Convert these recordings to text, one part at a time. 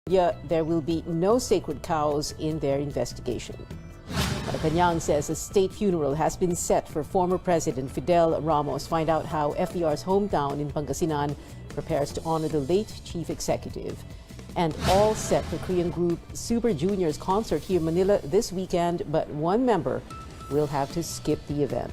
Yeah, there will be no sacred cows in their investigation. Malacanang says a state funeral has been set for former President Fidel Ramos. Find out how FDR's hometown in Pangasinan prepares to honor the late chief executive. And all set for Korean group Super Junior's concert here in Manila this weekend, but one member will have to skip the event.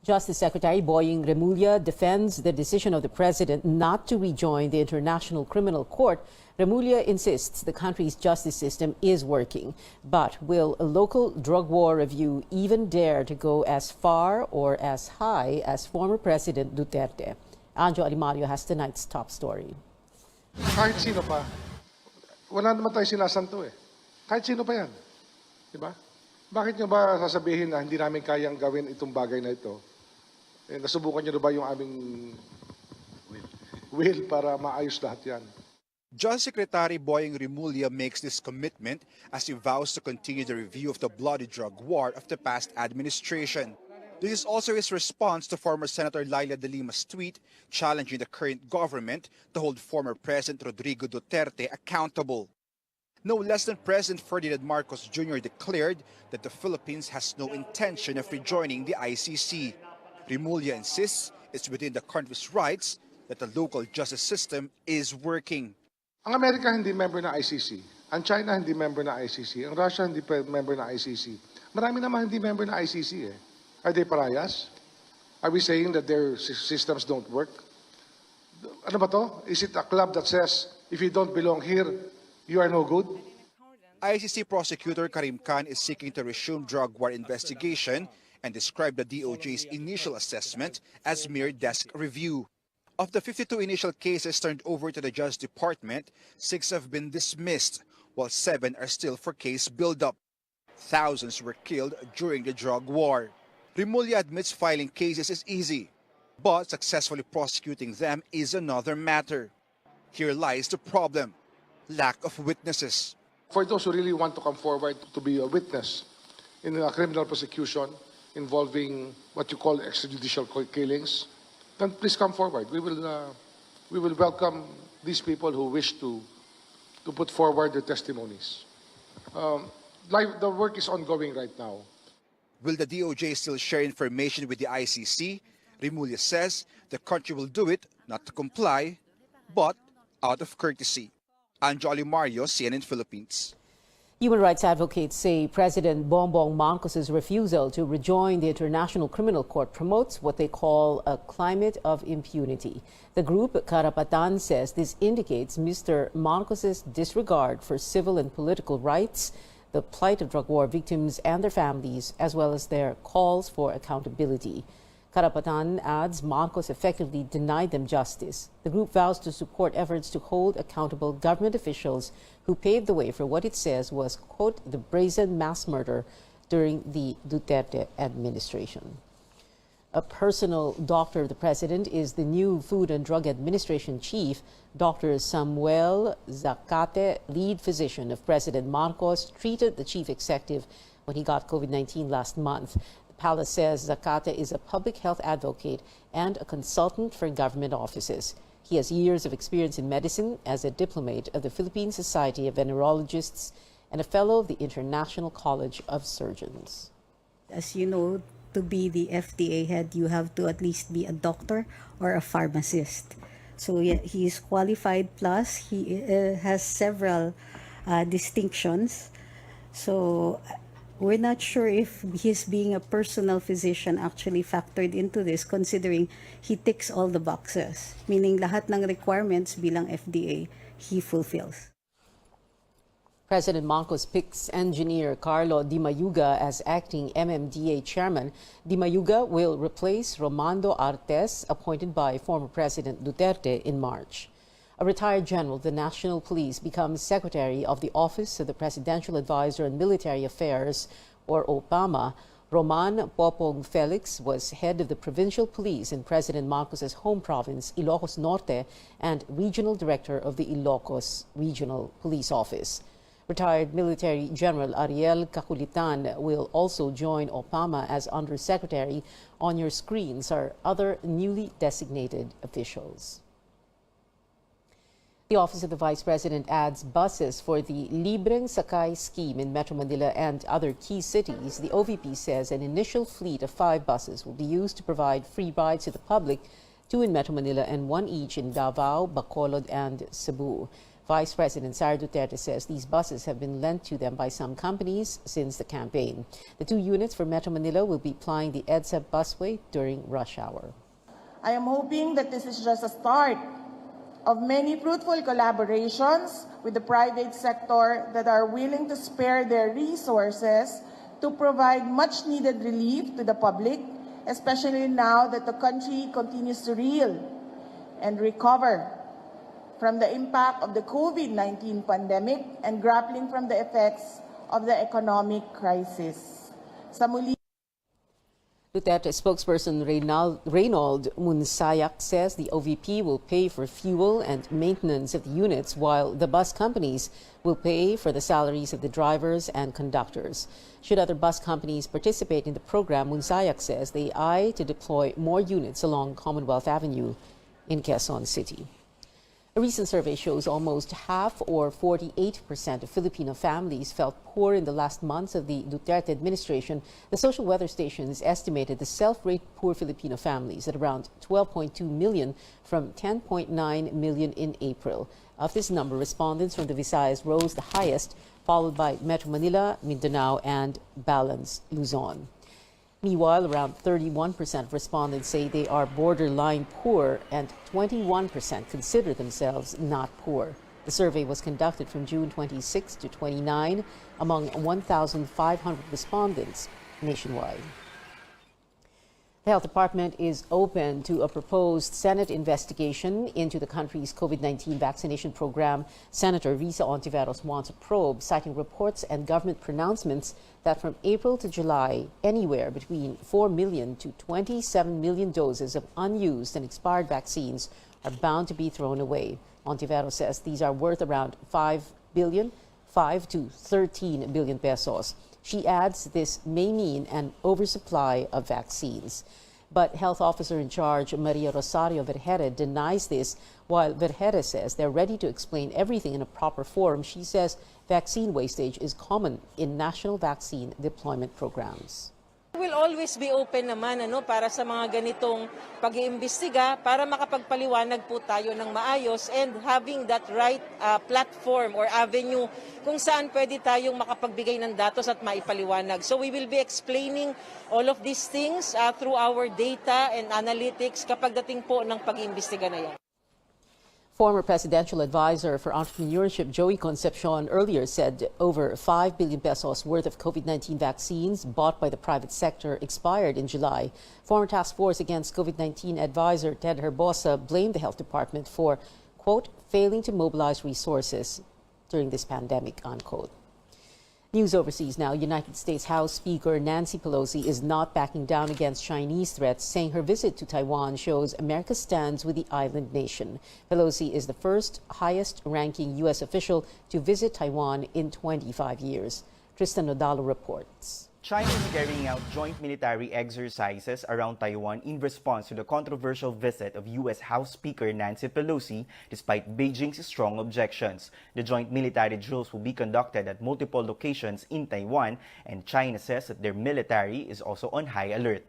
Justice Secretary Boying Remulla defends the decision of the president not to rejoin the International Criminal Court. Remulla insists the country's justice system is working. But will a local drug war review even dare to go as far or as high as former President Duterte? Anjo Alimario has tonight's top story. Kahit sino pa, wala naman tayo sinasanto eh. Kahit sino pa yan. Diba? Bakit nyo ba sasabihin na hindi namin kayang gawin itong bagay na ito? Eh, nasubukan nyo na ba yung aming will para maayos lahat yan? Justice Secretary Boying Remulla makes this commitment as he vows to continue the review of the bloody drug war of the past administration. This is also his response to former Senator Laila de Lima's tweet challenging the current government to hold former President Rodrigo Duterte accountable. No less than President Ferdinand Marcos Jr. declared that the Philippines has no intention of rejoining the ICC. Remulla insists it's within the country's rights that the local justice system is working. Ang Amerika hindi member na ICC. Ang China hindi member na ICC. Ang Russia hindi member na ICC. Marami naman hindi member na ICC eh. Are they pariahs? Are we saying that their systems don't work? Ano ba to? Is it a club that says, if you don't belong here, you are no good? ICC prosecutor Karim Khan is seeking to resume drug war investigation and described the DOJ's initial assessment as mere desk review. Of the 52 initial cases turned over to the Justice Department, 6 have been dismissed, while 7 are still for case buildup. Thousands were killed during the drug war. Remulla admits filing cases is easy, but successfully prosecuting them is another matter. Here lies the problem: lack of witnesses. For those who really want to come forward to be a witness in a criminal prosecution involving what you call extrajudicial killings, then please come forward. We will welcome these people who wish to put forward their testimonies. The work is ongoing right now. Will the DOJ still share information with the ICC? Remulla says the country will do it not to comply, but out of courtesy. Anjo Alimario, CNN Philippines. Human rights advocates say President Bongbong Marcos's refusal to rejoin the International Criminal Court promotes what they call a climate of impunity. The group Karapatan says this indicates Mr. Marcos's disregard for civil and political rights, the plight of drug war victims and their families, as well as their calls for accountability. Karapatan adds Marcos effectively denied them justice. The group vows to support efforts to hold accountable government officials who paved the way for what it says was, quote, the brazen mass murder during the Duterte administration. A personal doctor of the president is the new Food and Drug Administration chief. Dr. Samuel Zacate, lead physician of President Marcos, treated the chief executive when he got COVID-19 last month. Palace says Zacate is a public health advocate and a consultant for government offices. He has years of experience in medicine as a diplomate of the Philippine Society of Venerologists and a fellow of the International College of Surgeons. As you know, to be the FDA head, you have to at least be a doctor or a pharmacist. So yeah, he is qualified, plus he has several distinctions. So we're not sure if his being a personal physician actually factored into this, considering he ticks all the boxes, meaning lahat ng requirements bilang FDA he fulfills. President Marcos picks engineer Carlo Di Mayuga as acting MMDA chairman. Di Mayuga will replace Romando Artes, appointed by former President Duterte in March. A retired general of the National Police becomes secretary of the Office of the Presidential Advisor on Military Affairs, or OPAMA. Roman Popong Felix was head of the provincial police in President Marcos's home province, Ilocos Norte, and regional director of the Ilocos Regional Police Office. Retired military General Ariel Caculitan will also join OPAMA as Undersecretary. On your screens are other newly designated officials. The Office of the Vice President adds buses for the Libreng Sakay scheme in Metro Manila and other key cities. The OVP says an initial fleet of 5 buses will be used to provide free rides to the public, 2 in Metro Manila and 1 each in Davao, Bacolod, and Cebu. Vice President Sara Duterte says these buses have been lent to them by some companies since the campaign. The 2 units for Metro Manila will be plying the EDSA busway during rush hour. I am hoping that this is just a start of many fruitful collaborations with the private sector that are willing to spare their resources to provide much needed relief to the public, especially now that the country continues to reel and recover from the impact of the COVID-19 pandemic and grappling from the effects of the economic crisis. Sa muli, Duterte spokesperson Reynold Munsayak says the OVP will pay for fuel and maintenance of the units, while the bus companies will pay for the salaries of the drivers and conductors. Should other bus companies participate in the program, Munsayak says they eye to deploy more units along Commonwealth Avenue in Quezon City. A recent survey shows almost half, or 48% of Filipino families felt poor in the last months of the Duterte administration. The social weather stations estimated the self-rate poor Filipino families at around 12.2 million from 10.9 million in April. Of this number, respondents from the Visayas rose the highest, followed by Metro Manila, Mindanao, and Balance, Luzon. Meanwhile, around 31% of respondents say they are borderline poor and 21% consider themselves not poor. The survey was conducted from June 26 to 29 among 1,500 respondents nationwide. The Health Department is open to a proposed Senate investigation into the country's COVID-19 vaccination program. Senator Risa Ontiveros wants a probe, citing reports and government pronouncements that from April to July, anywhere between 4 million to 27 million doses of unused and expired vaccines are bound to be thrown away. Ontiveros says these are worth around 5 to 13 billion pesos. She adds this may mean an oversupply of vaccines. But Health Officer in charge Maria Rosario Vergere denies this, while Vergere says they're ready to explain everything in a proper forum. She says vaccine wastage is common in national vaccine deployment programs. We'll always be open naman para sa mga ganitong pag-iimbestiga para makapagpaliwanag po tayo ng maayos and having that right platform or avenue kung saan pwede tayong makapagbigay ng datos at maipaliwanag. So we will be explaining all of these things through our data and analytics kapag dating po ng pag-iimbestiga na yan. Former presidential advisor for entrepreneurship Joey Concepcion earlier said over 5 billion pesos worth of COVID-19 vaccines bought by the private sector expired in July. Former Task Force Against COVID-19 advisor Ted Herbosa blamed the Health Department for, quote, failing to mobilize resources during this pandemic, unquote. News overseas now. United States House Speaker Nancy Pelosi is not backing down against Chinese threats, saying her visit to Taiwan shows America stands with the island nation. Pelosi is the first highest-ranking U.S. official to visit Taiwan in 25 years. Tristan Nodalo reports. China is carrying out joint military exercises around Taiwan in response to the controversial visit of U.S. House Speaker Nancy Pelosi, despite Beijing's strong objections. The joint military drills will be conducted at multiple locations in Taiwan, and China says that their military is also on high alert.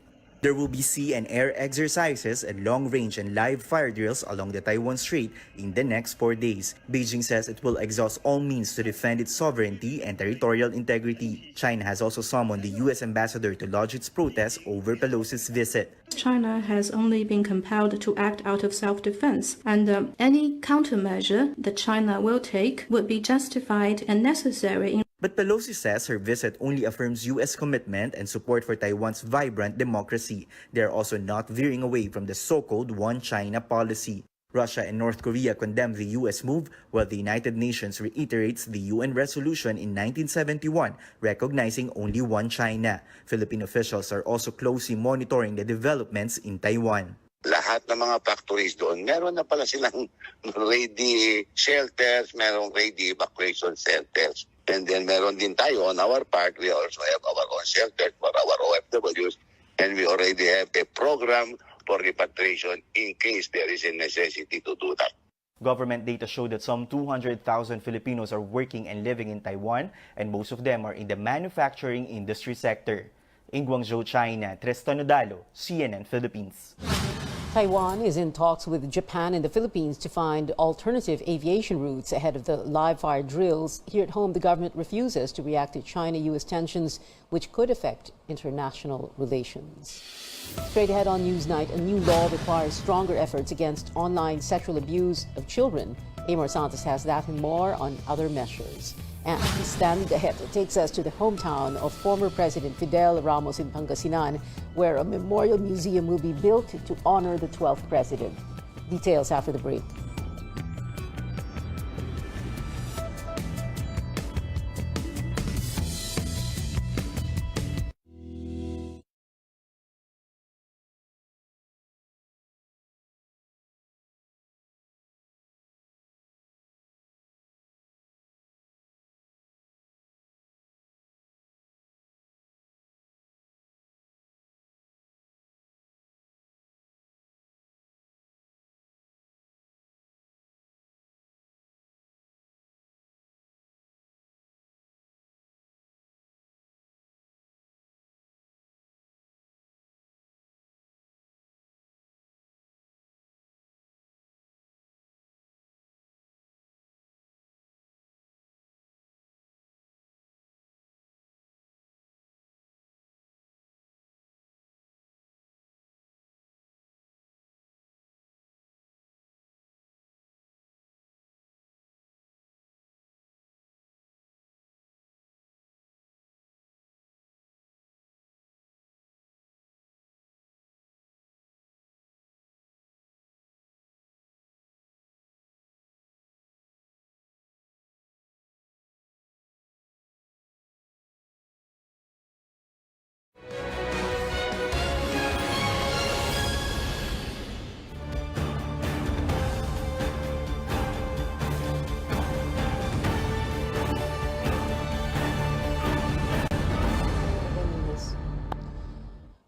There will be sea and air exercises and long-range and live fire drills along the Taiwan Strait in the next 4 days. Beijing says it will exhaust all means to defend its sovereignty and territorial integrity. China has also summoned the U.S. ambassador to lodge its protest over Pelosi's visit. China has only been compelled to act out of self-defense, and any countermeasure that China will take would be justified and necessary. But Pelosi says her visit only affirms U.S. commitment and support for Taiwan's vibrant democracy. They are also not veering away from the so-called One China policy. Russia and North Korea condemn the U.S. move, while the United Nations reiterates the UN resolution in 1971 recognizing only one China. Philippine officials are also closely monitoring the developments in Taiwan. Lahat ng mga factories doon, meron na pala silang ready shelters, merong ready evacuation centers. And then meron din tayo on our part, we also have our own shelters for our OFWs, and we already have a program for repatriation in case there is a necessity to do that. Government data show that some 200,000 Filipinos are working and living in Taiwan, and most of them are in the manufacturing industry sector. In Guangzhou, China, Tristan Nodalo, CNN Philippines. Taiwan is in talks with Japan and the Philippines to find alternative aviation routes ahead of the live-fire drills. Here at home, the government refuses to react to China-U.S. tensions, which could affect international relations. Straight ahead on Newsnight, a new law requires stronger efforts against online sexual abuse of children. Amor Santos has that and more on other measures. And Stand Ahead takes us to the hometown of former President Fidel Ramos in Pangasinan, where a memorial museum will be built to honor the 12th president. Details after the break.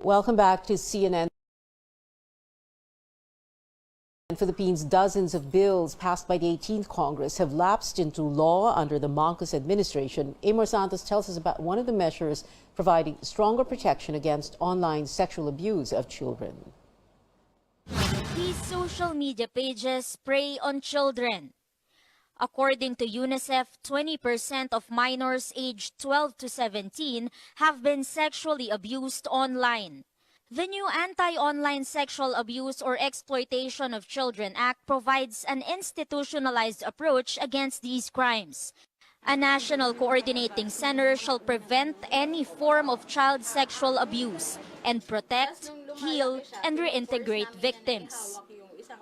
Welcome back to CNN Philippines. Dozens of bills passed by the 18th Congress have lapsed into law under the Marcos administration. Amor Santos tells us about one of the measures providing stronger protection against online sexual abuse of children. These social media pages prey on children. According to UNICEF, 20% of minors aged 12 to 17 have been sexually abused online. The new Anti-Online Sexual Abuse or Exploitation of Children Act provides an institutionalized approach against these crimes. A national coordinating center shall prevent any form of child sexual abuse and protect, heal, and reintegrate victims.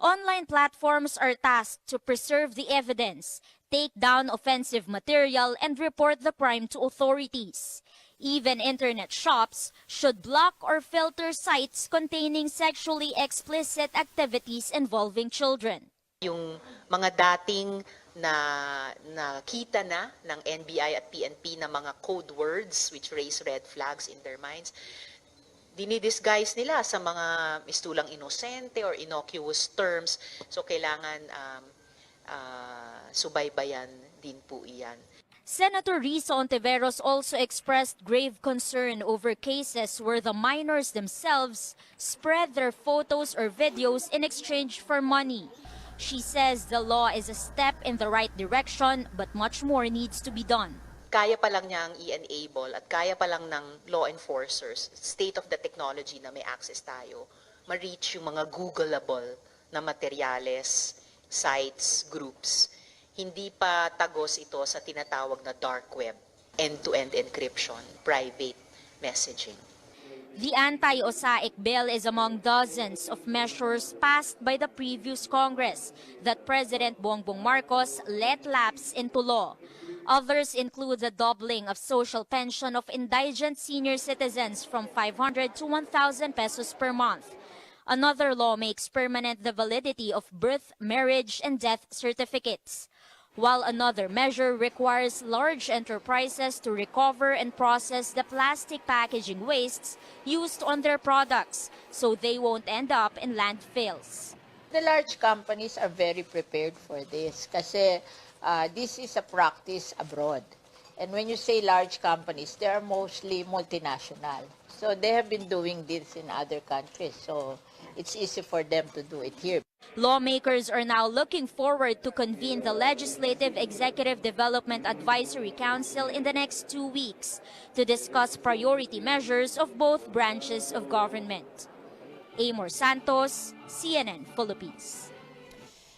Online platforms are tasked to preserve the evidence, take down offensive material, and report the crime to authorities. Even internet shops should block or filter sites containing sexually explicit activities involving children. Yung mga dating nakita na ng NBI at PNP na mga code words which raise red flags in their minds, dinidisguise nila sa mga mistulang inosente or innocuous terms. So kailangan subaybayan din po iyan. Senator Risa Ontiveros also expressed grave concern over cases where the minors themselves spread their photos or videos in exchange for money. She says the law is a step in the right direction, but much more needs to be done. Kaya pa lang niyang i-enable at kaya pa lang ng law enforcers, state of the technology na may access tayo, ma-reach yung mga Googleable na materyales, sites, groups. Hindi pa tagos ito sa tinatawag na dark web, end-to-end encryption, private messaging. The anti-OSAIC bill is among dozens of measures passed by the previous Congress that President Bongbong Marcos let lapse into law. Others include the doubling of social pension of indigent senior citizens from 500 to 1,000 pesos per month. Another law makes permanent the validity of birth, marriage, and death certificates. while another measure requires large enterprises to recover and process the plastic packaging wastes used on their products so they won't end up in landfills. The large companies are very prepared for this kasi this is a practice abroad. And when you say large companies, they are mostly multinational. So they have been doing this in other countries. So it's easy for them to do it here. Lawmakers are now looking forward to convene the Legislative Executive Development Advisory Council in the next 2 weeks to discuss priority measures of both branches of government. Amor Santos, CNN Philippines.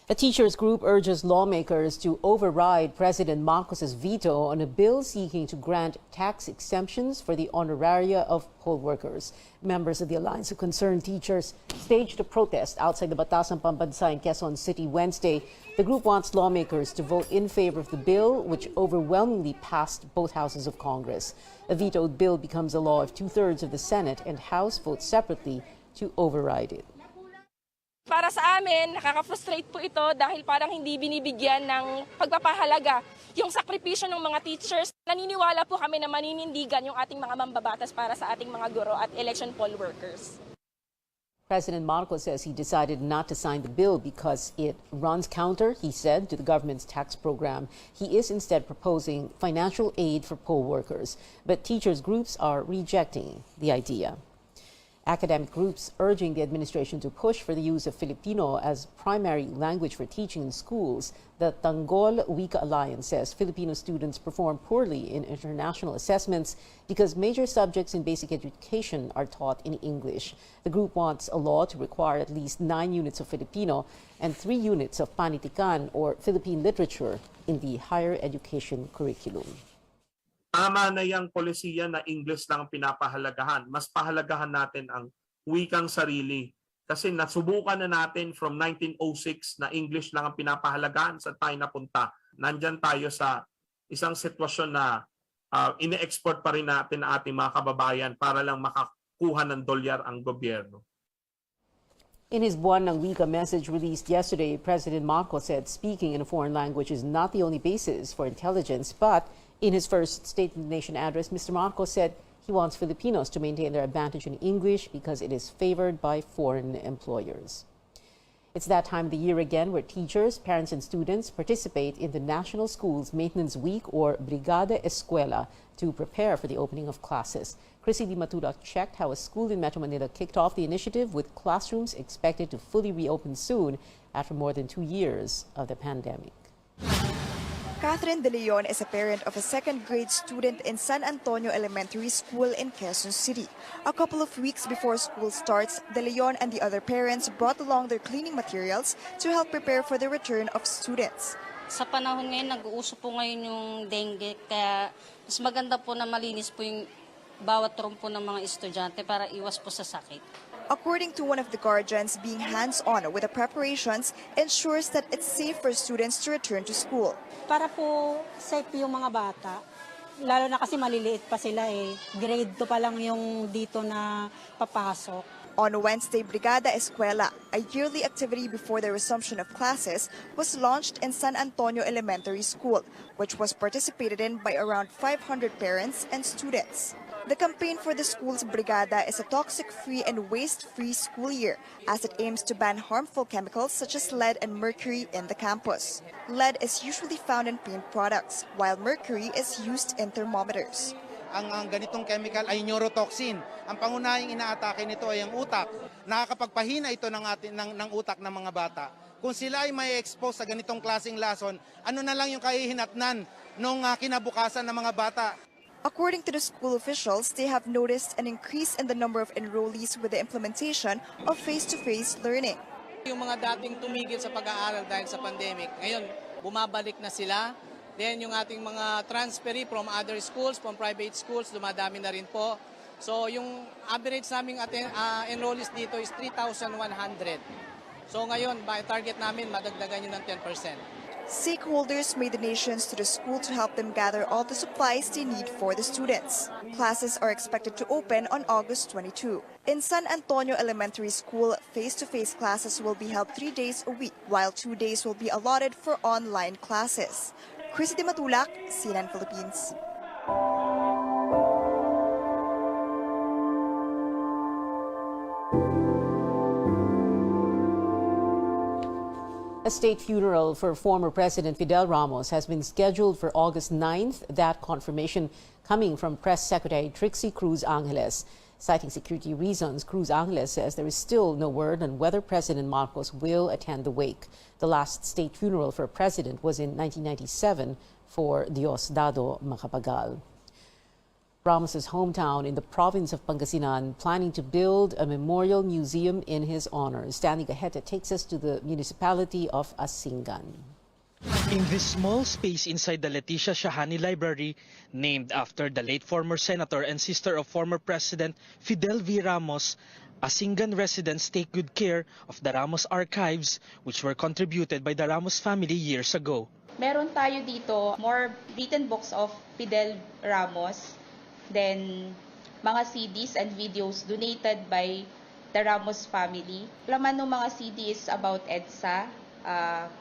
A teachers group urges lawmakers to override President Marcos's veto on a bill seeking to grant tax exemptions for the honoraria of poll workers. Members of the Alliance of Concerned Teachers staged a protest outside the Batasang Pambansa in Quezon City Wednesday. The group wants lawmakers to vote in favor of the bill, which overwhelmingly passed both houses of Congress. A vetoed bill becomes a law if 2/3 of the Senate and House vote separately to override it. Para sa amin, nakaka-frustrate po ito dahil parang hindi binibigyan ng pagpapahalaga yung sakripisyo ng mga teachers. Naniniwala po kami na maninindigan yung ating mga mambabatas para sa ating mga guro at election poll workers. President Marcos says he decided not to sign the bill because it runs counter, he said, to the government's tax program. He is instead proposing financial aid for poll workers, but teachers groups are rejecting the idea. Academic groups urging the administration to push for the use of Filipino as primary language for teaching in schools. The Tanggol Wika Alliance says Filipino students perform poorly in international assessments because major subjects in basic education are taught in English. The group wants a law to require at least 9 units of Filipino and 3 units of Panitikan or Philippine literature in the higher education curriculum. Tama na yung polisiya na English lang ang pinapahalagahan. Mas pahalagahan natin ang wikang sarili. Kasi nasubukan na natin from 1906 na English lang ang pinapahalagahan sa tayo napunta. Nandyan tayo sa isang sitwasyon na ine-export pa rin natin ang ating mga kababayan para lang makakuha ng dolyar ang gobyerno. In his Buwan ng Wika message released yesterday, President Marcos said speaking in a foreign language is not the only basis for intelligence, but in his first State of the Nation address, Mr. Marcos said he wants Filipinos to maintain their advantage in English because it is favored by foreign employers. It's that time of the year again where teachers, parents, and students participate in the National Schools Maintenance Week or Brigada Escuela to prepare for the opening of classes. Chrissy Di Matuda checked how a school in Metro Manila kicked off the initiative with classrooms expected to fully reopen soon after more than 2 years of the pandemic. Catherine De Leon is a parent of a second-grade student in San Antonio Elementary School in Quezon City. A couple of weeks before school starts, De Leon and the other parents brought along their cleaning materials to help prepare for the return of students. Sa panahon ngayon, nag-uuso po ngayon yung dengue, kaya mas maganda po na malinis po yung bawat room po ng mga estudyante para iwas po sa sakit. According to one of the guardians, being hands-on with the preparations ensures that it's safe for students to return to school. Para po safe yung mga bata, lalo na kasi maliliit pa sila grade 2 pa lang yung dito na papasok. On Wednesday, Brigada Escuela, a yearly activity before the resumption of classes, was launched in San Antonio Elementary School, which was participated in by around 500 parents and students. The campaign for the school's Brigada is a toxic-free and waste-free school year, as it aims to ban harmful chemicals such as lead and mercury in the campus. Lead is usually found in paint products, while mercury is used in thermometers. Ang ganitong chemical ay neurotoxin. Ang pangunahing inaatake nito ay ang utak. Nakakapagpahina ito ng utak ng mga bata. Kung sila ay may expose sa ganitong klaseng lason, ano na lang yung kahihinatnan ng kinabukasan ng mga bata. According to the school officials, they have noticed an increase in the number of enrollees with the implementation of face-to-face learning. Yung mga dating tumigil sa pag-aaral dahil sa pandemic, ngayon bumabalik na sila. Then yung ating mga transferee from other schools, from private schools, dumadami na rin po. So yung average naming enrollees dito is 3,100. So ngayon, target namin madagdagan yun ng 10%. Stakeholders made donations to the school to help them gather all the supplies they need for the students. Classes are expected to open on August 22. In San Antonio Elementary School, face-to-face classes will be held 3 days a week, while 2 days will be allotted for online classes. Chrissy De Matulak, CNN Philippines. A state funeral for former President Fidel Ramos has been scheduled for August 9th. That confirmation coming from Press Secretary Trixie Cruz Angeles. Citing security reasons, Cruz Angeles says there is still no word on whether President Marcos will attend the wake. The last state funeral for a president was in 1997 for Diosdado Macapagal. Ramos's hometown in the province of Pangasinan planning to build a memorial museum in his honor. Stanley Gaheta takes us to the municipality of Asingan. In this small space inside the Leticia Shahani Library, named after the late former senator and sister of former President Fidel V. Ramos, Asingan residents take good care of the Ramos archives, which were contributed by the Ramos family years ago. Meron tayo dito more written books of Fidel Ramos, then mga CDs and videos donated by the Ramos family. Laman ng mga CDs about EDSA,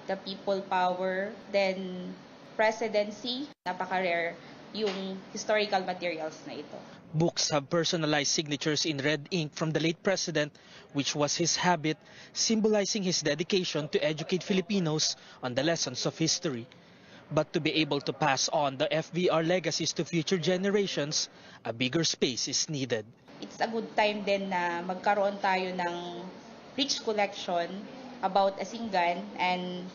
the people power, then presidency, napaka-rare yung historical materials na ito. Books have personalized signatures in red ink from the late president, which was his habit, symbolizing his dedication to educate Filipinos on the lessons of history. But to be able to pass on the FVR legacies to future generations, a bigger space is needed. It's a good time din na magkaroon tayo ng rich collection about Asingan and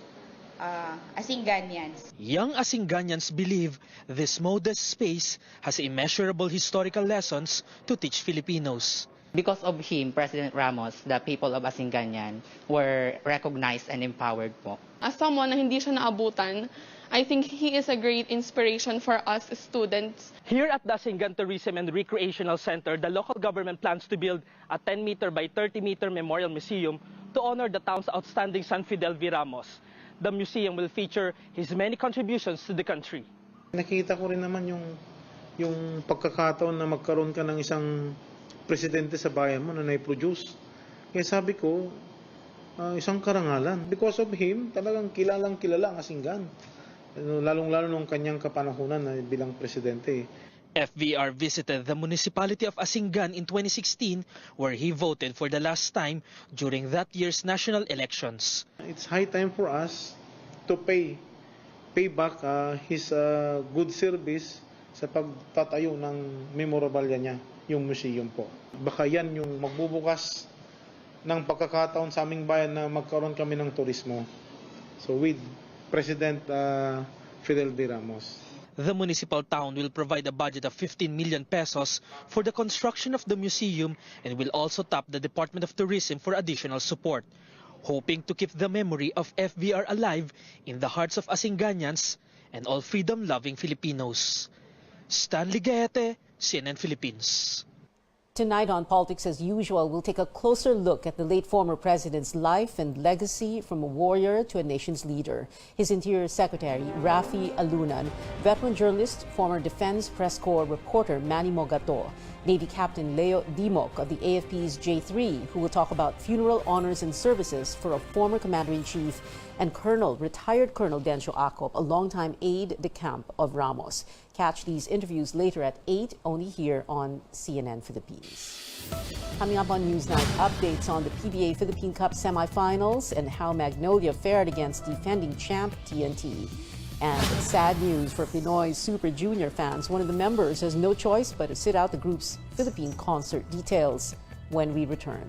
Asinganyans. Young Asinganyans believe this modest space has immeasurable historical lessons to teach Filipinos. Because of him, President Ramos, the people of Asinganyan were recognized and empowered po. As someone na hindi siya naabutan, I think he is a great inspiration for us students. Here at the Asingan Tourism and Recreational Center, the local government plans to build a 10-meter by 30-meter memorial museum to honor the town's outstanding son Fidel V. Ramos. The museum will feature his many contributions to the country. Nakita ko rin naman yung pagkakataon na magkaroon ka ng isang presidente sa bayan mo na nai-produce. Kaya sabi ko, isang karangalan. Because of him, talagang kilalang kilala ang Asingan. Lalong-lalo nung kanyang kapanahunan na bilang presidente. FVR visited the municipality of Asingan in 2016, where he voted for the last time during that year's national elections. It's high time for us to pay back his good service sa pagtatayo ng memorabilia niya, yung museum po. Baka yan yung magbubukas ng pagkakataon sa aming bayan na magkaroon kami ng turismo. So with President Fidel V. Ramos. The municipal town will provide a budget of 15 million pesos for the construction of the museum and will also tap the Department of Tourism for additional support, hoping to keep the memory of FVR alive in the hearts of Asinganyans and all freedom-loving Filipinos. Stanley Gaete, CNN Philippines. Tonight on Politics as Usual, we'll take a closer look at the late former president's life and legacy from a warrior to a nation's leader. His Interior Secretary, Rafi Alunan, veteran journalist, former Defense Press Corps reporter Manny Mogato, Navy Captain Leo Dimok of the AFP's J3, who will talk about funeral honors and services for a former Commander-in-Chief, and retired Colonel Dencio Acop, a longtime aide-de-camp of Ramos. Catch these interviews later at 8, only here on CNN Philippines. Coming up on Newsnight, updates on the PBA Philippine Cup semifinals and how Magnolia fared against defending champ TNT. And sad news for Pinoy Super Junior fans. One of the members has no choice but to sit out the group's Philippine concert. Details when we return.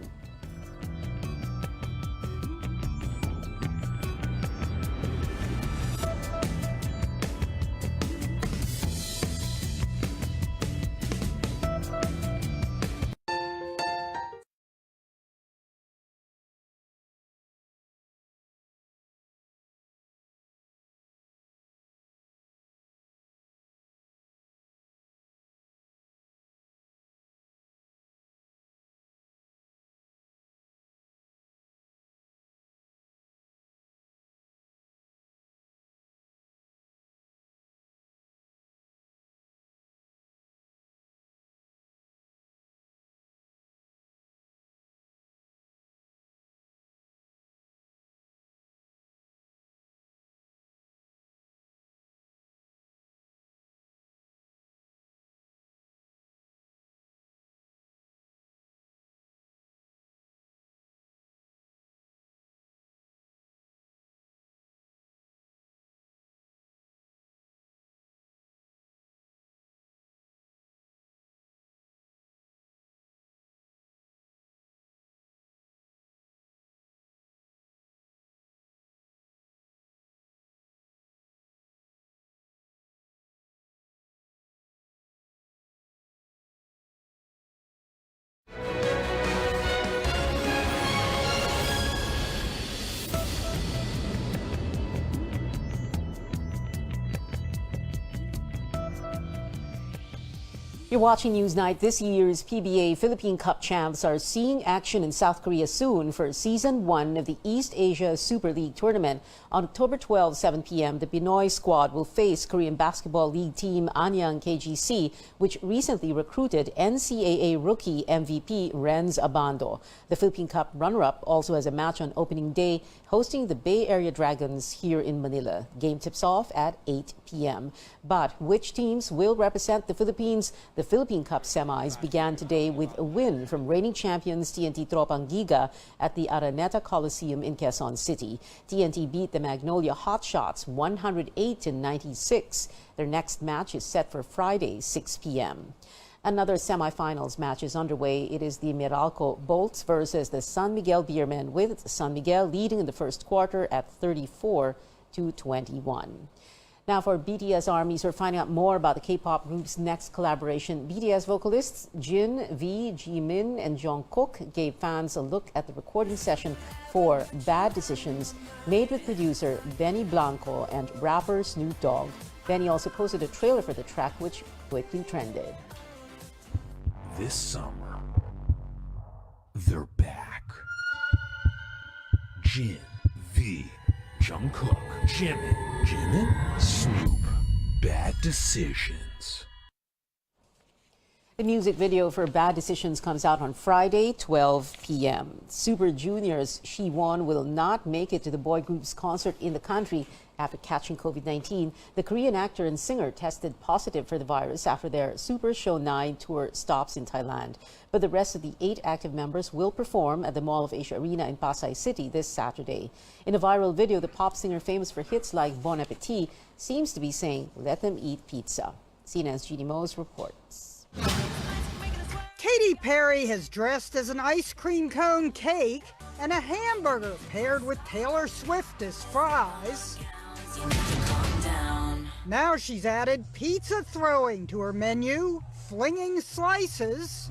You're watching Newsnight. This year's PBA Philippine Cup champs are seeing action in South Korea soon for Season 1 of the East Asia Super League tournament. On October 12, 7 p.m., the Pinoy squad will face Korean Basketball League team Anyang KGC, which recently recruited NCAA rookie MVP Renz Abando. The Philippine Cup runner-up also has a match on opening day, hosting the Bay Area Dragons here in Manila. Game tips off at 8 p.m. But which teams will represent the Philippines? The Philippine Cup semis began today with a win from reigning champions TNT Tropang Giga at the Araneta Coliseum in Quezon City. TNT beat the Magnolia Hotshots 108-96. Their next match is set for Friday, 6 p.m. Another semifinals match is underway. It is the Meralco Bolts versus the San Miguel Beermen, with San Miguel leading in the first quarter at 34-21. Now for BTS ARMYs, we're finding out more about the K-pop group's next collaboration. BTS vocalists Jin, V, Jimin, and Jungkook gave fans a look at the recording session for Bad Decisions, made with producer Benny Blanco and rapper Snoop Dogg. Benny also posted a trailer for the track, which quickly trended. This summer, they're back. Jin, V, Jungkook, Jimin, Snoop, Bad Decisions. The music video for Bad Decisions comes out on Friday, 12 p.m. Super Junior's Siwon will not make it to the boy group's concert in the country after catching COVID-19. The Korean actor and singer tested positive for the virus after their Super Show 9 tour stops in Thailand. But the rest of the 8 active members will perform at the Mall of Asia Arena in Pasay City this Saturday. In a viral video, the pop singer, famous for hits like Bon Appetit, seems to be saying, "Let them eat pizza." CNN's Jeannie Mose reports. Katy Perry has dressed as an ice cream cone cake and a hamburger paired with Taylor Swift as fries. Now she's added pizza throwing to her menu, flinging slices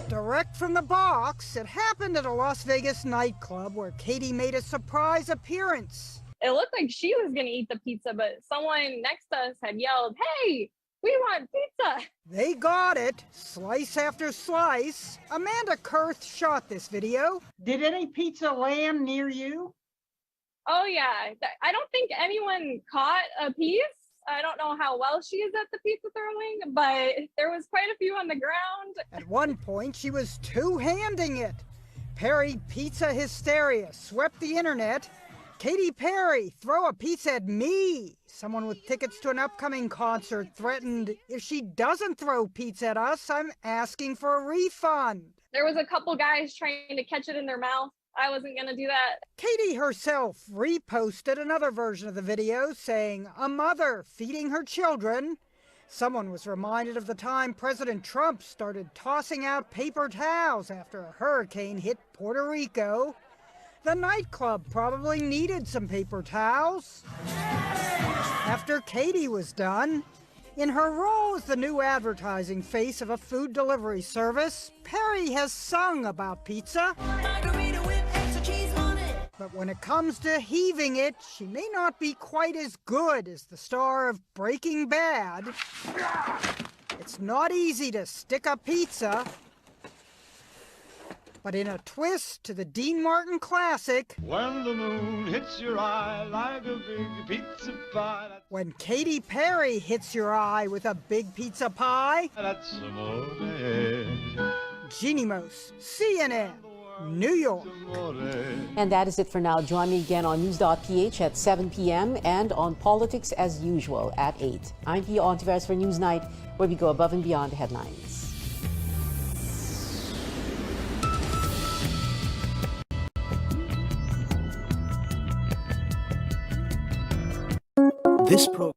direct from the box. It happened at a Las Vegas nightclub where Katy made a surprise appearance. It looked like she was going to eat the pizza, but someone next to us had yelled, "Hey, we want pizza!" They got it, slice after slice. Amanda Kurth shot this video. Did any pizza land near you? Oh yeah, I don't think anyone caught a piece. I don't know how well she is at the pizza throwing, but there was quite a few on the ground. At one point, she was two-handing it. Perry pizza hysteria swept the internet. Katy Perry, throw a pizza at me. Someone with tickets to an upcoming concert threatened, if she doesn't throw pizza at us, I'm asking for a refund. There was a couple guys trying to catch it in their mouth. I wasn't going to do that. Katy herself reposted another version of the video saying, a mother feeding her children. Someone was reminded of the time President Trump started tossing out paper towels after a hurricane hit Puerto Rico. The nightclub probably needed some paper towels. After Katy was done, in her role as the new advertising face of a food delivery service, Perry has sung about pizza. But when it comes to heaving it, she may not be quite as good as the star of Breaking Bad. It's not easy to stick a pizza. But in a twist to the Dean Martin classic, when the moon hits your eye like a big pizza pie, when Katy Perry hits your eye with a big pizza pie, that's amore. Jeannie Mose, CNN, New York. And that is it for now. Join me again on News.ph at 7 p.m. and on Politics as usual at 8. I'm Pia Ontiveros for Newsnight, where we go above and beyond the headlines. This program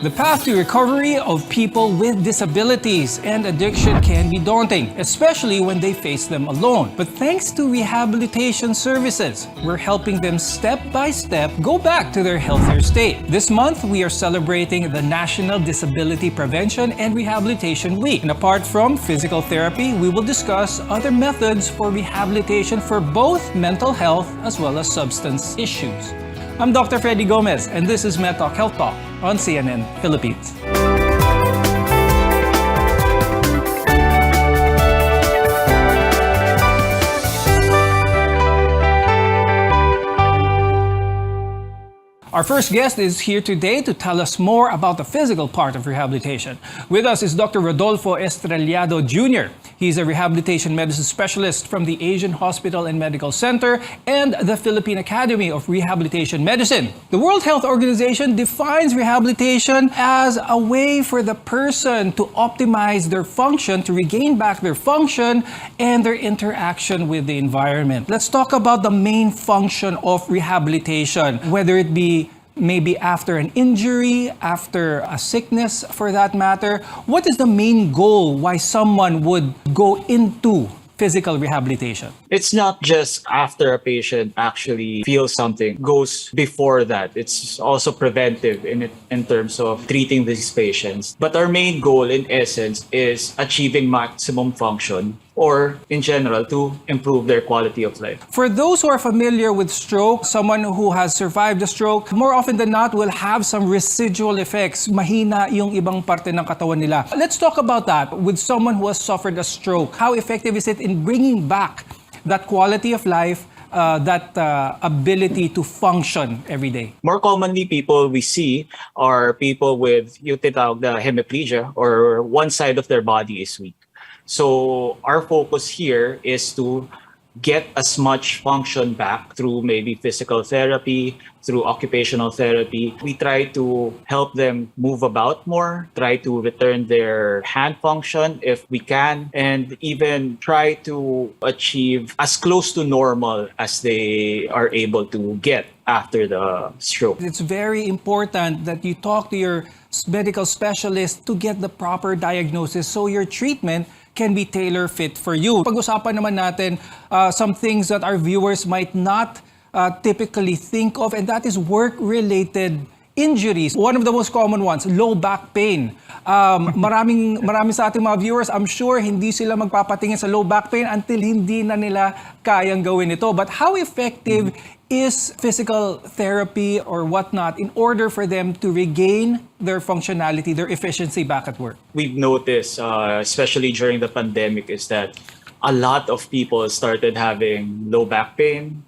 The path to recovery of people with disabilities and addiction can be daunting, especially when they face them alone. But thanks to rehabilitation services, we're helping them step by step go back to their healthier state. This month, we are celebrating the National Disability Prevention and Rehabilitation Week. And apart from physical therapy, we will discuss other methods for rehabilitation for both mental health as well as substance issues. I'm Dr. Freddy Gomez, and this is MedTalk Health Talk on CNN Philippines. Our first guest is here today to tell us more about the physical part of rehabilitation. With us is Dr. Rodolfo Estrellado Jr. He's a rehabilitation medicine specialist from the Asian Hospital and Medical Center and the Philippine Academy of Rehabilitation Medicine. The World Health Organization defines rehabilitation as a way for the person to optimize their function, to regain back their function and their interaction with the environment. Let's talk about the main function of rehabilitation, whether it be maybe after an injury, after a sickness for that matter. What is the main goal why someone would go into physical rehabilitation? It's not just after a patient actually feels something, goes before that. It's also preventive in terms of treating these patients. But our main goal in essence is achieving maximum function, or in general, to improve their quality of life. For those who are familiar with stroke, someone who has survived a stroke, more often than not will have some residual effects. Mahina yung ibang parte ng katawan nila. Let's talk about that with someone who has suffered a stroke. How effective is it in bringing back that quality of life, that ability to function every day? More commonly, people we see are people with yung tinatawag na hemiplegia, or one side of their body is weak. So our focus here is to get as much function back through maybe physical therapy, through occupational therapy. We try to help them move about more, try to return their hand function if we can, and even try to achieve as close to normal as they are able to get after the stroke. It's very important that you talk to your medical specialist to get the proper diagnosis so your treatment can be tailor-fit for you. Pag-usapan naman natin some things that our viewers might not typically think of, and that is work-related injuries. One of the most common ones, low back pain. Marami sa ating mga viewers, I'm sure hindi sila magpapatingin sa low back pain until hindi na nila kayang gawin ito. But how effective is physical therapy or whatnot in order for them to regain their functionality, their efficiency back at work? We've noticed, especially during the pandemic, is that a lot of people started having low back pain,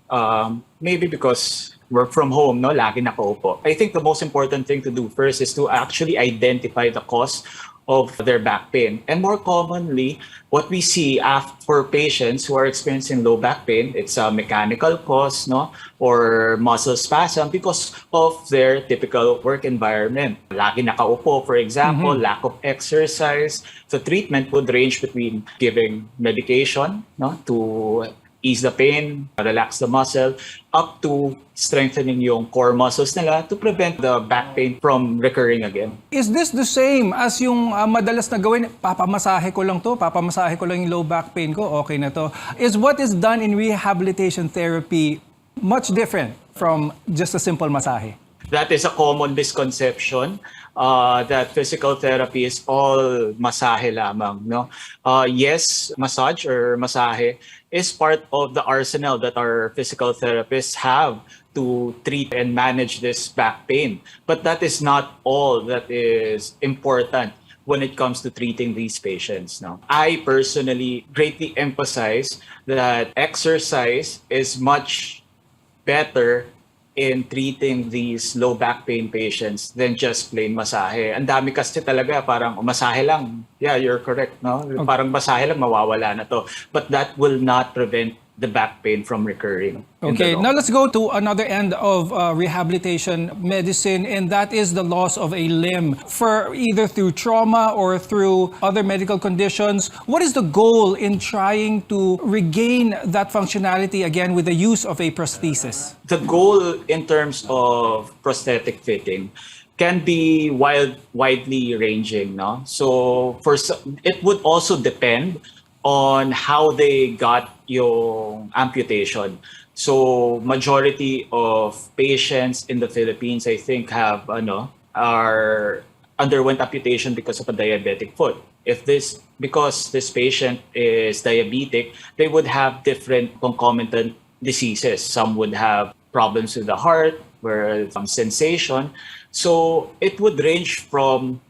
maybe because work from home, no, lagi nakaupo. I think the most important thing to do first is to actually identify the cause of their back pain. And more commonly, what we see for patients who are experiencing low back pain, it's a mechanical cause, no, or muscle spasm because of their typical work environment. Lagi nakaupo, for example, lack of exercise. The treatment would range between giving medication, no, to ease the pain, relax the muscle, up to strengthening yung core muscles nila to prevent the back pain from recurring again. Is this the same as yung madalas na gawin, papamasahe ko lang to, papamasahe ko lang yung low back pain ko, okay na to? Is what is done in rehabilitation therapy much different from just a simple masahe? That is a common misconception, that physical therapy is all masahe lamang, no? Yes, massage or masahe is part of the arsenal that our physical therapists have to treat and manage this back pain. But that is not all that is important when it comes to treating these patients. No? I personally greatly emphasize that exercise is much better in treating these low back pain patients than just plain masahe. Ang dami kasi talaga parang masahe lang. Yeah, you're correct, no? Okay. Parang masahe lang, mawawala na to. But that will not prevent the back pain from recurring. Okay, now let's go to another end of rehabilitation medicine, and that is the loss of a limb for either through trauma or through other medical conditions. What is the goal in trying to regain that functionality again with the use of a prosthesis? The goal in terms of prosthetic fitting can be widely ranging, no? So it would also depend on how they got yung amputation. So majority of patients in the Philippines, I think, underwent amputation because of a diabetic foot. Because this patient is diabetic, they would have different concomitant diseases. Some would have problems with the heart, where sensation. So it would range from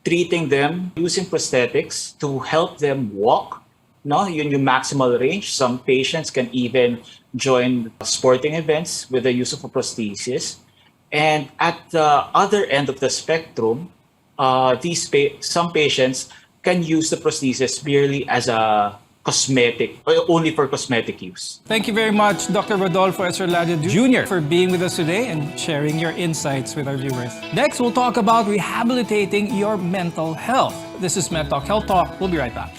treating them using prosthetics to help them walk, no, yun yung maximal range. Some patients can even join sporting events with the use of a prosthesis. And at the other end of the spectrum, some patients can use the prosthesis merely as a cosmetic, or only for cosmetic use. Thank you very much, Dr. Rodolfo Estrelado Jr. for being with us today and sharing your insights with our viewers. Next, we'll talk about rehabilitating your mental health. This is MedTalk Health Talk. We'll be right back.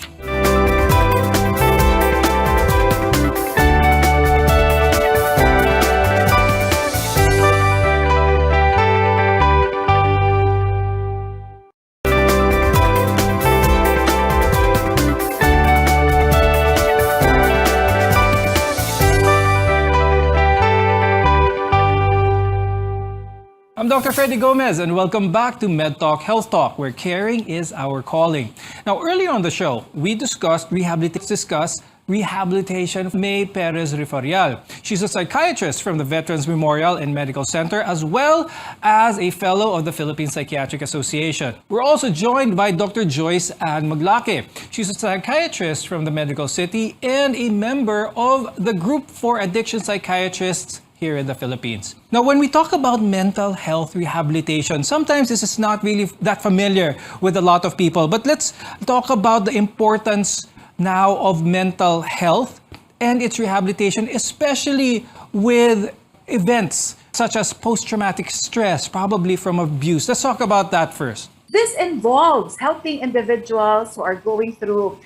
I'm Dr. Freddy Gomez, and welcome back to MedTalk Health Talk, where caring is our calling. Now, earlier on the show, we discussed rehabilitation of May Perez Rifarial. She's a psychiatrist from the Veterans Memorial and Medical Center, as well as a fellow of the Philippine Psychiatric Association. We're also joined by Dr. Joyce Ann Maglake. She's a psychiatrist from the Medical City and a member of the Group for Addiction Psychiatrists here in the Philippines. Now, when we talk about mental health rehabilitation, sometimes this is not really that familiar with a lot of people. But let's talk about the importance now of mental health and its rehabilitation, especially with events such as post-traumatic stress, probably from abuse. Let's talk about that first. This involves helping individuals who are going through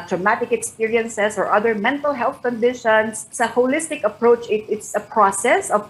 traumatic experiences or other mental health conditions. It's a holistic approach. It's a process of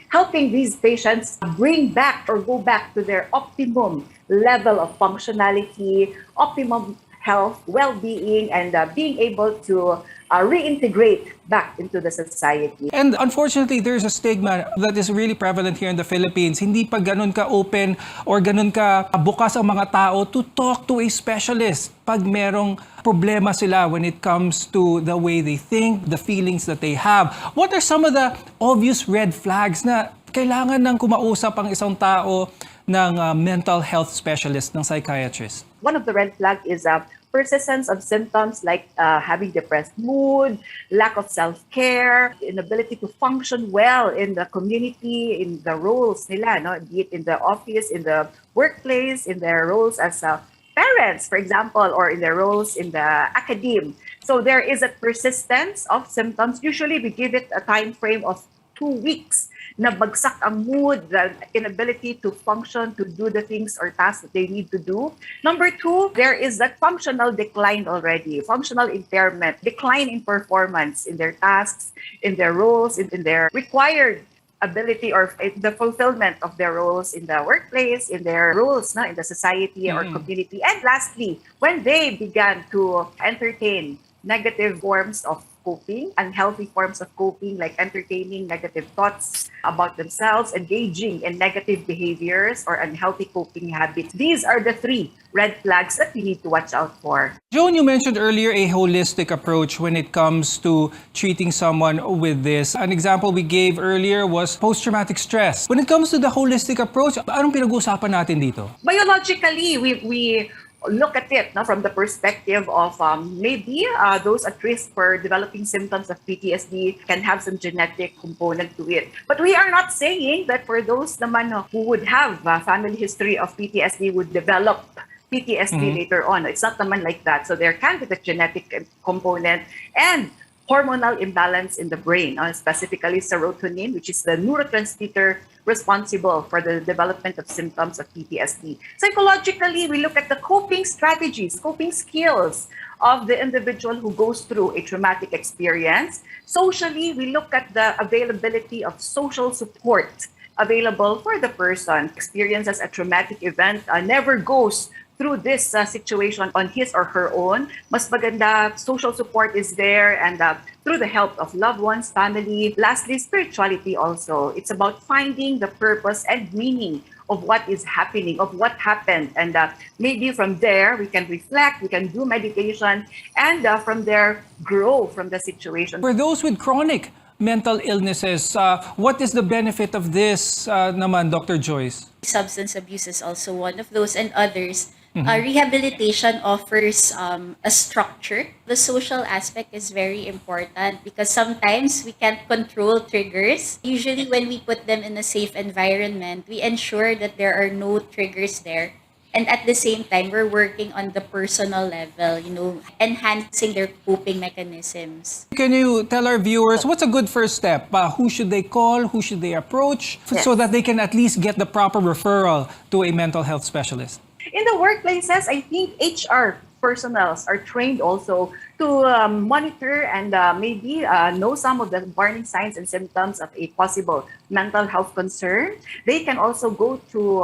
helping these patients bring back or go back to their optimum level of functionality, optimum health, well-being, and being able to reintegrate back into the society. And unfortunately, there's a stigma that is really prevalent here in the Philippines. Hindi pa ganun ka-open or ganun ka bukas ang mga tao to talk to a specialist pag merong problema sila when it comes to the way they think, the feelings that they have. What are some of the obvious red flags na kailangan ng kumausap ang isang tao ng mental health specialist, ng psychiatrist? One of the red flags is persistence of symptoms like having depressed mood, lack of self-care, inability to function well in the community, in the roles nila, no? Be it in the office, in the workplace, in their roles as parents, for example, or in their roles in the academe. So there is a persistence of symptoms. Usually we give it a time frame of 2 weeks. Na bagsak ang mood, the inability to function, to do the things or tasks that they need to do. Number 2, there is that functional decline already, functional impairment, decline in performance in their tasks, in their roles, in their required ability or the fulfillment of their roles in the workplace, in their roles in the society or community. And lastly, when they began to entertain negative forms of coping, unhealthy forms of coping, like entertaining negative thoughts about themselves, engaging in negative behaviors or unhealthy coping habits. These are the 3 red flags that we need to watch out for. Joan, you mentioned earlier a holistic approach when it comes to treating someone with this. An example we gave earlier was post-traumatic stress. When it comes to the holistic approach, anong pinag-uusapan natin dito? Biologically, we look at it from the perspective of maybe those at risk for developing symptoms of PTSD can have some genetic component to it. But we are not saying that for those naman who would have a family history of PTSD would develop PTSD later on. It's not naman like that. So there can be the genetic component and hormonal imbalance in the brain, specifically serotonin, which is the neurotransmitter responsible for the development of symptoms of PTSD. Psychologically, we look at the coping strategies, coping skills of the individual who goes through a traumatic experience. Socially, we look at the availability of social support available for the person. Experiences a traumatic event, never goes through this situation on his or her own. Mas maganda, social support is there, and through the help of loved ones, family. Lastly, spirituality also. It's about finding the purpose and meaning of what is happening, of what happened. And maybe from there, we can reflect, we can do meditation, and from there, grow from the situation. For those with chronic mental illnesses, what is the benefit of this naman, Dr. Joyce? Substance abuse is also one of those, and others. Rehabilitation offers a structure. The social aspect is very important because sometimes we can't control triggers. Usually when we put them in a safe environment, we ensure that there are no triggers there. And at the same time, we're working on the personal level, enhancing their coping mechanisms. Can you tell our viewers what's a good first step? Who should they call? Who should they approach? So that they can at least get the proper referral to a mental health specialist? In the workplaces, I think HR personnels are trained also to monitor and maybe know some of the warning signs and symptoms of a possible mental health concern. They can also go to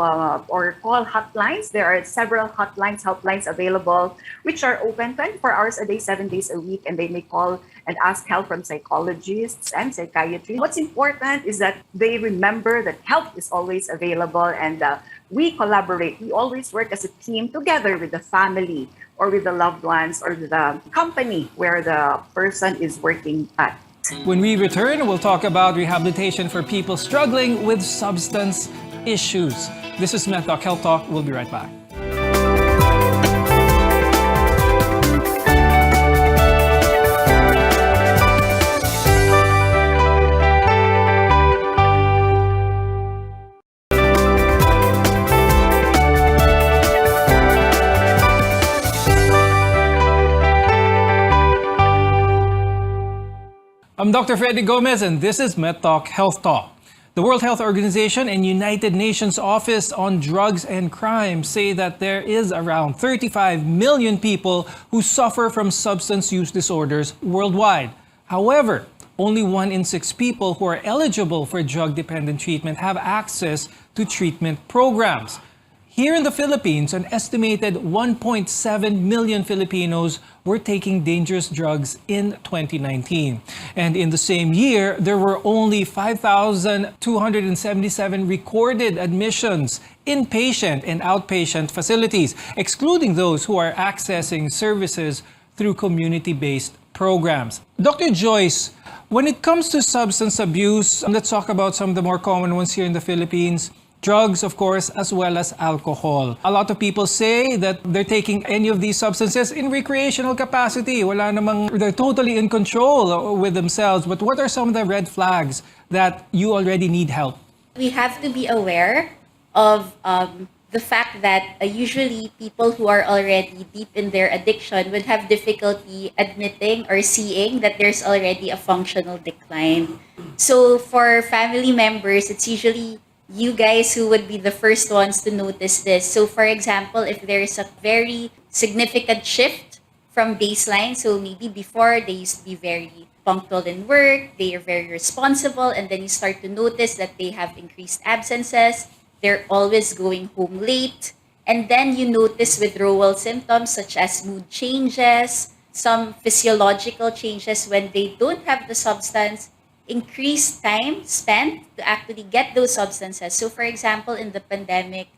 or call hotlines. There are several helplines available, which are open 24 hours a day, 7 days a week, and they may call and ask help from psychologists and psychiatrists. What's important is that they remember that help is always available, and we collaborate. We always work as a team together with the family or with the loved ones or the company where the person is working at. When we return, we'll talk about rehabilitation for people struggling with substance issues. This is MedTalk Health Talk. We'll be right back. I'm Dr. Freddy Gomez, and this is MedTalk Health Talk. The World Health Organization and United Nations Office on Drugs and Crime say that there is around 35 million people who suffer from substance use disorders worldwide. However, only 1 in 6 people who are eligible for drug-dependent treatment have access to treatment programs. Here in the Philippines, an estimated 1.7 million Filipinos were taking dangerous drugs in 2019. And in the same year, there were only 5,277 recorded admissions inpatient and outpatient facilities, excluding those who are accessing services through community-based programs. Dr. Joyce, when it comes to substance abuse, let's talk about some of the more common ones here in the Philippines. Drugs, of course, as well as alcohol. A lot of people say that they're taking any of these substances in recreational capacity. They're totally in control with themselves. But what are some of the red flags that you already need help? We have to be aware of the fact that usually people who are already deep in their addiction would have difficulty admitting or seeing that there's already a functional decline. So for family members, it's usually you guys who would be the first ones to notice this. So for example, if there is a very significant shift from baseline, so maybe before they used to be very punctual in work, they are very responsible, and then you start to notice that they have increased absences, they're always going home late, and then you notice withdrawal symptoms such as mood changes, some physiological changes when they don't have the substance, increased time spent to actually get those substances. So for example, in the pandemic,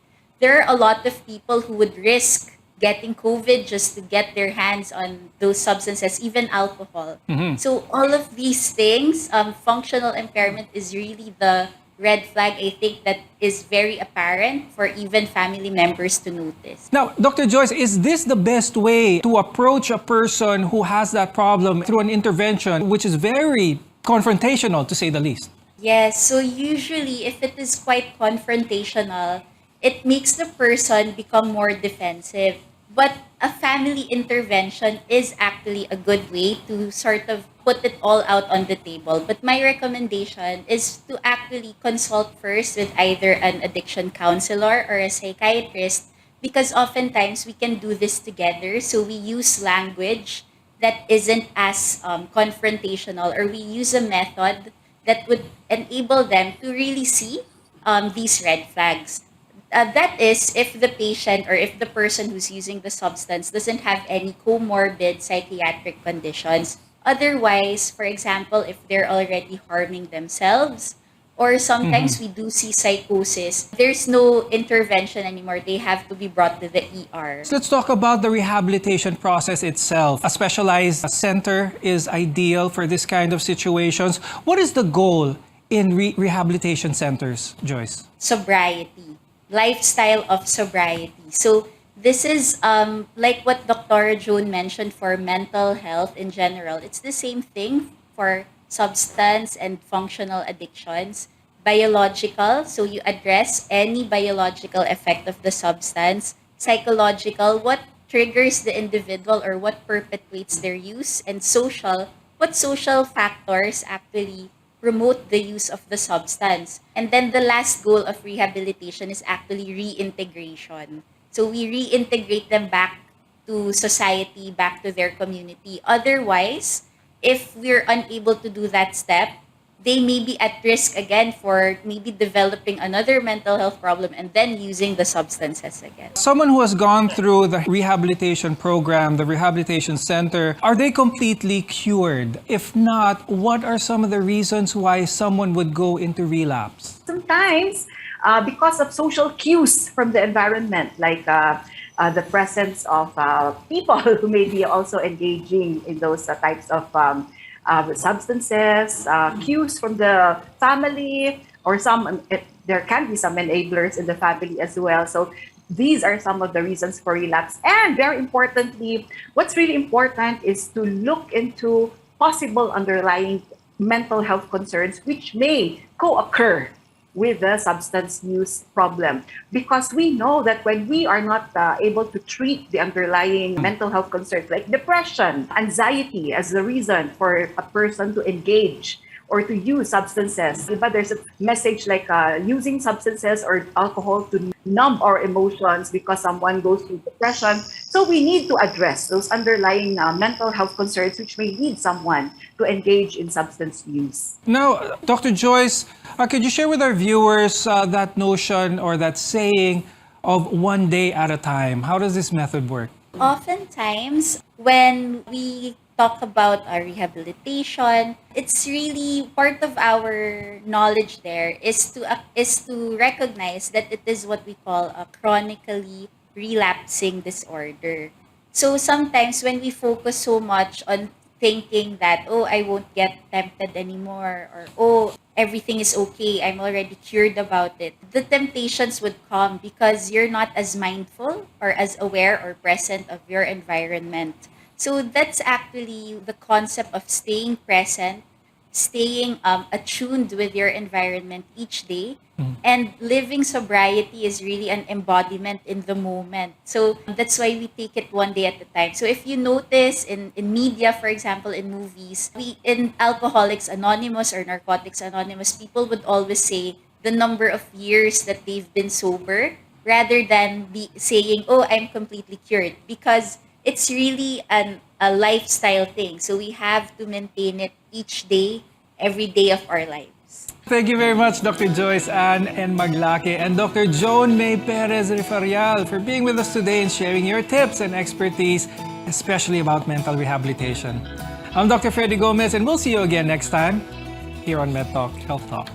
there are a lot of people who would risk getting COVID just to get their hands on those substances, even alcohol. So all of these things, functional impairment is really the red flag, I think, that is very apparent for even family members to notice. Now, Dr. Joyce, is this the best way to approach a person who has that problem through an intervention, which is very confrontational, to say the least? Yes, so usually if it is quite confrontational, it makes the person become more defensive. But a family intervention is actually a good way to sort of put it all out on the table. But my recommendation is to actually consult first with either an addiction counselor or a psychiatrist, because oftentimes we can do this together. So we use language that isn't as confrontational, or we use a method that would enable them to really see these red flags. That is, if the patient or if the person who's using the substance doesn't have any comorbid psychiatric conditions. Otherwise, for example, if they're already harming themselves, or sometimes we do see psychosis, there's no intervention anymore. They have to be brought to the ER. So let's talk about the rehabilitation process itself. A specialized center is ideal for this kind of situations. What is the goal in rehabilitation centers, Joyce? Sobriety, lifestyle of sobriety. So this is like what Dr. June mentioned for mental health in general. It's the same thing for substance and functional addictions. Biological, so you address any biological effect of the substance. Psychological, what triggers the individual or what perpetuates their use. And social, what social factors actually promote the use of the substance. And then the last goal of rehabilitation is actually reintegration. So we reintegrate them back to society, back to their community. Otherwise, if we're unable to do that step, they may be at risk again for maybe developing another mental health problem and then using the substances again. Someone who has gone through the rehabilitation program, the rehabilitation center, are they completely cured? If not, what are some of the reasons why someone would go into relapse? Sometimes, because of social cues from the environment, like the presence of people who may be also engaging in those types of substances, cues from the family, or there can be some enablers in the family as well. So these are some of the reasons for relapse. And very importantly, what's really important is to look into possible underlying mental health concerns which may co-occur with the substance use problem. Because we know that when we are not able to treat the underlying mental health concerns like depression, anxiety as the reason for a person to engage or to use substances. But there's a message like using substances or alcohol to numb our emotions because someone goes through depression. So we need to address those underlying mental health concerns which may lead someone to engage in substance use. Now, Dr. Joyce, could you share with our viewers that notion or that saying of one day at a time? How does this method work? Oftentimes, when we talk about our rehabilitation, it's really part of our knowledge there is to recognize that it is what we call a chronically relapsing disorder. So sometimes when we focus so much on thinking that, oh, I won't get tempted anymore, or oh, everything is okay, I'm already cured about it, the temptations would come because you're not as mindful or as aware or present of your environment. So that's actually the concept of staying present, staying attuned with your environment each day. And living sobriety is really an embodiment in the moment. So that's why we take it one day at a time. So if you notice in media, for example, in movies, in Alcoholics Anonymous or Narcotics Anonymous, people would always say the number of years that they've been sober rather than saying, oh, I'm completely cured. Because it's really a lifestyle thing. So we have to maintain it each day, every day of our lives. Thank you very much, Dr. Joyce Ann N. Maglake and Dr. Joan May Perez Refarial for being with us today and sharing your tips and expertise, especially about mental rehabilitation. I'm Dr. Freddy Gomez, and we'll see you again next time here on MedTalk Health Talk.